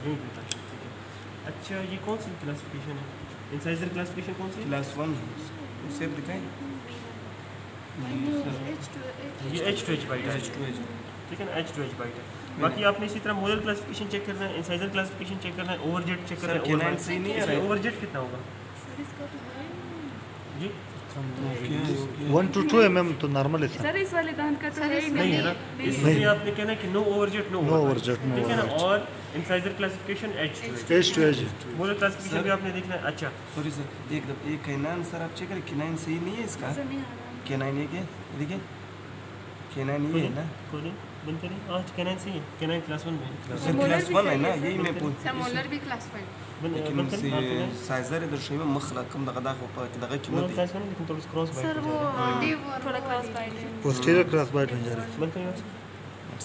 यहीं पे था, ठीक है। अच्छा ये कौन सी क्लासिफिकेशन है, इंसाइजर क्लासिफिकेशन कौन सी है? क्लास 1 सेफ दिखाएं। ये H2H बाइट है, H2H ठीक है ना, H2H बाइट है। बाकी आपने इसी तरह मोलर क्लासिफिकेशन चेक करना है, इंसाइजर क्लासिफिकेशन चेक करना है, ओवरजेट चेक करना सर है। केनाइन सही नहीं है राइट। ओवरजेट कितना होगा जी? 1 to 2 mm तो नॉर्मल है सर। सर इस वाले दांत का तो है ही नहीं है ना, इसलिए आपने कहना है कि नो ओवरजेट नो ओवरजेट नो ठीक है ना। ओवरजेट। और incisor classification H2H, H2H molar classification भी आपने देखना है। अच्छा सॉरी सर ये केनाइन सर आप चेक करें, केनाइन सही नहीं है इसका। केनाइन ये क्या देखिए, केनाइन ये है ना कोई नहीं, बंद करें। आज कैनाइन सही है, कैनाइन क्लास 1 में सर क्लास 1 है ना, यही मैं पूछ मोलर भी क्लास 5 लेकिन बंद करें। आप कैनाइन साइजर इधर शोय में मखला कम दगा दगा की मोलर मत क्लास 1 लेकिन थोड़ा क्रॉस बाइट सर हो वो जा रहा है। डिव और थोड़ा क्रॉस बाइट है। पोस्टीरियर क्रॉस बाइट हो जा रही है। बंद करें आप।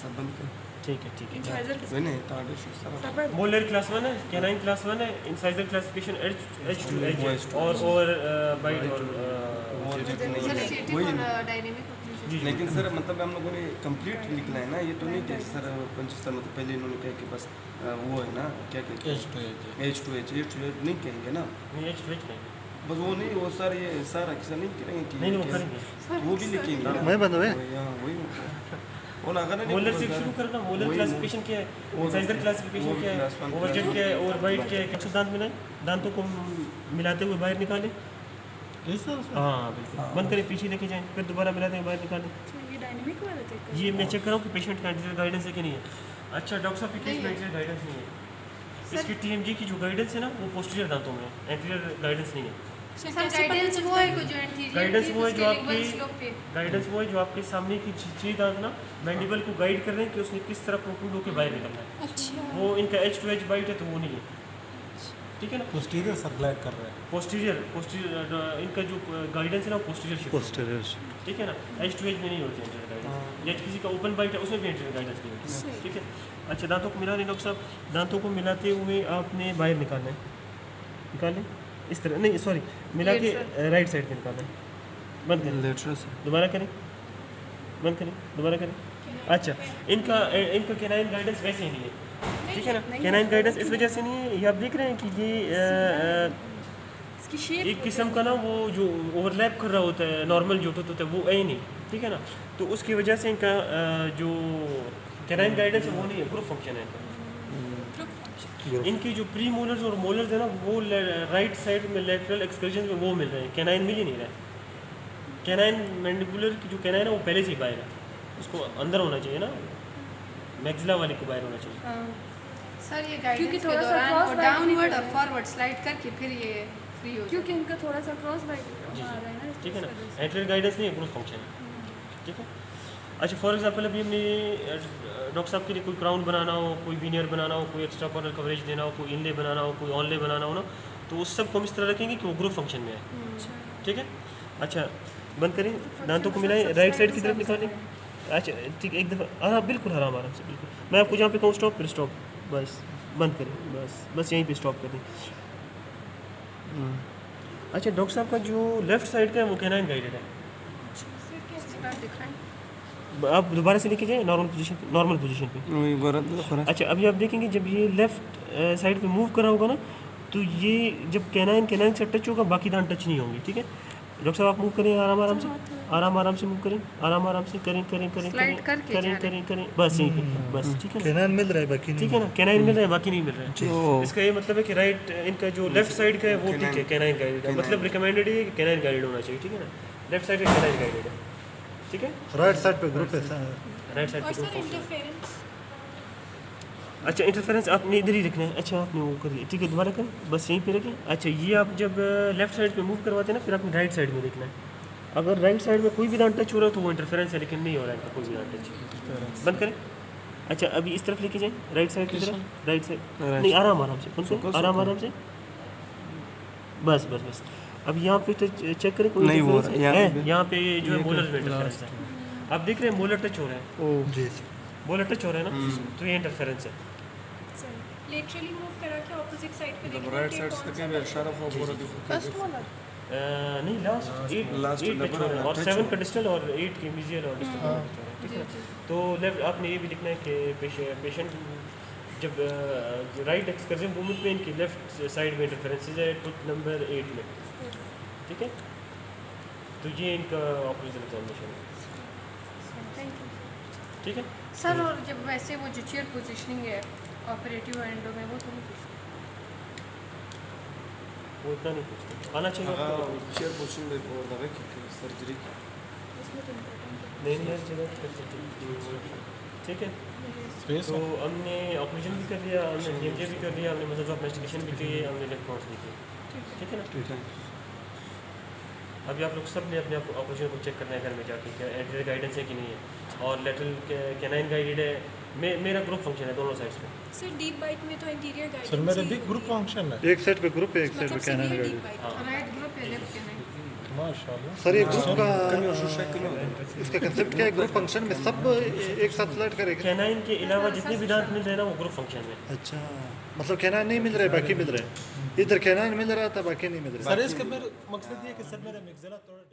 सब बंद कर ठीक है, ठीक है। इंसाइजर वने ताड़े सर मोलर क्लास 1 है, कैनाइन क्लास 1 है, इंसाइजर क्लासिफिकेशन H2H और बाइट और सर स्टेटिक और डायनेमिक जी। लेकिन सर मतलब हम लोगों ने कंप्लीट निकला है ना, ये तो नहीं कि सर पंचस्तर मतलब पहले इन्होंने कहा कि बस वो है ना क्या कहते हैं H2H नहीं कहेंगे ना, नहीं H2H नहीं, बस वो नहीं, वो सर ये सारा किसा नहीं करेंगे कि नहीं वो क्या- करेंगे। वो भी लिखेंगे ना। मैं बंद हुए वही वो ना अगर मोलर से शुरू करना। मोलर वही- क्लासिफिकेशन क्या है, इंसाइजर क्लासिफिकेशन क्या class है, one, ओवरजेट क्या है, और बाइट क्या है। कुछ दांत मिलाएं, दांतों को मिलाते हुए बाहर निकालें। हाँ बिल्कुल, बंद करें, पीछे लेके जाएं, फिर दोबारा मिलाते हुए बाहर निकालें। ये डायनेमिक वाला चेक कर। ये मैं चेक कर रहा हूँ कि पेशेंट का एंटीरियर गाइडेंस है कि नहीं है। अच्छा डॉक्टर साहब के केस में एंटीरियर गाइडेंस नहीं है। इसकी TMG की जो गाइडेंस है ना वो पोस्टीरियर दांतों में है, एंटीरियर गाइडेंस नहीं है। सर गाइडेंस वो है जो एंटीरियर गाइडेंस वो है जो आपकी स्लोप पे गाइडेंस वो है जो आपके सामने की छह दांत ना मैंडिबल को गाइड कर रहे हैं कि उसने किस तरह प्रोक्रूड होकर बाहर निकलना है। अच्छा वो इनका H2H बाइट है तो वो नहीं है, ठीक है ना। पोस्टीरियर सर्कुलेट कर रहा है। पोस्टीरियर इनका जो गाइडेंस है ना पोस्टीरियर शिफ्ट, पोस्टीरियर ठीक है ना। H2H में नहीं होती एंटीरियर गाइडेंस, या किसी का ओपन बाइट है उसमें भी एंटीरियर गाइडेंस नहीं होती, ठीक है। अच्छा दांतों को मिला लें डॉक्टर साहब, दांतों को मिलाते हुए आपने बाहर निकालना है, निकालें इस तरह नहीं, सॉरी मिला के राइट साइड पे निकालना है। बंद करें, लेटरल से दोबारा करें, बंद करें, दोबारा करें। अच्छा इनका कैनाइन गाइडेंस वैसे ही नहीं है, ठीक है ना। कैनाइन गाइडेंस इस वजह से नहीं है, ये आप देख रहे हैं कि ये इसकी शेप एक किस्म का ना वो जो ओवरलैप कर रहा होता है नॉर्मल जो होता है वो है ही नहीं, ठीक है ना। तो उसकी वजह से इनका जो कैनाइन गाइडेंस है वो नहीं है, ग्रुप फंक्शन है इनका। इनकी जो प्री मोलर्स और मोलर्स है ना वो राइट साइड में लेटरल एक्सकर्जन में वो मिल रहे हैं, कैनाइन मिल ही नहीं रहा है। कैनाइन मैंडिबुलर की जो कैनाइन है वो पहले से ही बाहर है, उसको अंदर होना चाहिए ना, मैक्सिला वाले को बाहर होना चाहिए। सर ये क्योंकि गाइडेंस के थोड़ा सा दौरान cross वो बाइट डाउनवर्ड निकल और फॉरवर्ड स्लाइड करके फिर ये फ्री हो क्योंकि इनका थोड़ा सा क्रॉस बाइट जी, आ रहा है ना, ठीक है ना। इस वजह से। एंटीरियर गाइडेंस नहीं है, ग्रुप फंक्शन है, ठीक है। अच्छा फॉर एग्जांपल अभी हमने डॉक्टर साहब के लिए कोई क्राउन बनाना हो, कोई वीनियर बनाना हो, कोई एक्स्ट्रा कॉर्नर कवरेज देना हो, कोई इनले बनाना हो, कोई ऑनले बनाना हो ना, तो उस सब को हम इस तरह रखेंगे कि वो ग्रुप फंक्शन में है, ठीक है। अच्छा बंद करें, दांतों को मिलाएं, राइट साइड की तरफ निकालें। अच्छा ठीक है, एक दफ़ा आराम, बिल्कुल आराम आराम से, बिल्कुल। मैं आपको जहाँ पे कहूँ स्टॉप फिर स्टॉप, बस बंद करें, बस यहीं पे स्टॉप कर दें। अच्छा डॉक्टर साहब का जो लेफ्ट साइड का है वो कैनाइन गाइडेड है, दिख रहा है। आप दोबारा से लेके जाएं नॉर्मल पोजीशन पे। वही गलत अच्छा अभी आप देखेंगे जब ये लेफ्ट साइड पे मूव कर रहा होगा ना तो ये जब कैनाइन से टच होगा बाकी दांत टच नहीं होंगे, ठीक है। डॉक्टर साहब आप मूव करें आराम आराम से मूव करें, आराम से करें Slide करके जा रहे हैं। करें बस यहीं पे बस, ठीक है ना। कैनाइन मिल रहा है बाकी ठीक नहीं। है ना, कैनाइन मिल रहा है बाकी नहीं मिल रहा है। इसका ये मतलब है कि राइट इनका जो लेफ्ट साइड का है वो ठीक है, कैनाइन गाइडेड है, मतलब रिकमेंडेड है कि कैनाइन गाइडेड होना चाहिए, ठीक है ना। लेफ्ट साइड का कैनाइन गाइडेड है, ठीक है। राइट साइड पे ग्रुप है राइट साइड पे अच्छा इंटरफेरेंस आपने इधर ही रखना है। अच्छा आपने वो कर लिया, ठीक है, दोबारा करें, बस यहीं पे रखें। अच्छा ये आप जब लेफ्ट साइड पे मूव करवाते हैं ना फिर आपने राइट साइड में देखना है। अगर राइट साइड में कोई भी दांत टच हो रहा है तो वो इंटरफेरेंस है, लेकिन नहीं हो रहा है कोई भी दांत टच। बंद करें। अच्छा अभी इस तरफ लेके जाएं, राइट साइड की तरफ, राइट साइड नहीं, आराम से बंद करें, आराम से, बस अब यहाँ पे चेक करें कोई नहीं हो interference रहा, है, यहाँ पे जो है मोलर में इंटरफेरेंस है। आप देख रहे हैं मोलर टच हो रहा है, ओ जी मोलर टच हो रहा है ना, तो ये इंटरफेरेंस है। लेटरली मूव करा के ऑपोजिट साइड पे देखना राइट कि साइड कौन से सा क्या इशारा हो रहा है। फर्स्ट वाला नहीं लास्ट 8 टच हो रहा है और 7 का डिस्टल और 8 के मीजियल और डिस्टल, ठीक है। तो लेफ्ट आपने ये भी लिखना है कि पेशेंट जब राइट एक्सकर्जन मूवमेंट में इनकी लेफ्ट साइड में इंटरफेरेंसेज है टुथ नंबर 8 में, ठीक है। तो ये इनका ऑपरेशन एग्जामिनेशन है, ठीक है। सर और जब वैसे वो जो चेयर पोजीशनिंग है ऑपरेटिव एंडो में वो तो नहीं पूछते? वो इतना नहीं पूछते, आना चाहिए आपको। चेयर पोजिशन में और दवा की सर्जरी की नहीं नहीं हर जगह कर सकते, ठीक है। तो हमने ऑपरेशन भी कर लिया, हमने DMJ भी कर लिया, हमने मेथड्स ऑफ इन्वेस्टिगेशन भी किए, हमने लेफ्ट नोट्स भी किए, ठीक है ना। ठीक है। अभी आप लोग सब ने अपने ऑपरेशन को चेक करना है घर में जाके, क्या एंटीरियर गाइडेंस है कि नहीं है, और लेटरल कैनाइन गाइडेड है। मेरा ग्रुप फंक्शन है दोनों साइड्स पे। सर डीप बाइट में तो इंटीरियर गाइडेंस सर मेरे भी ग्रुप फंक्शन है। एक साइड पे ग्रुप है, एक साइड पे कैनन डीप गाइड। बाइट हाँ राइट ग्रुप है लेफ्ट के नहीं? माशाल्लाह सर ये ग्रुप का कमी इसका कंसेप्ट क्या है? ग्रुप फंक्शन में सब एक साथ फ्लैट करेगा? कैनाइन के अलावा जितने भी दांत मिल रहे हैं ना वो ग्रुप फंक्शन में। अच्छा, मतलब कैनाइन नहीं मिल रहा है, बाकी मिल रहा है। इधर कैनाइन मिल रहा था, बाकी नहीं मिल रहा। सर इसका मेरा मकसद ये है कि सर मेरा मिक्सला थोड़ा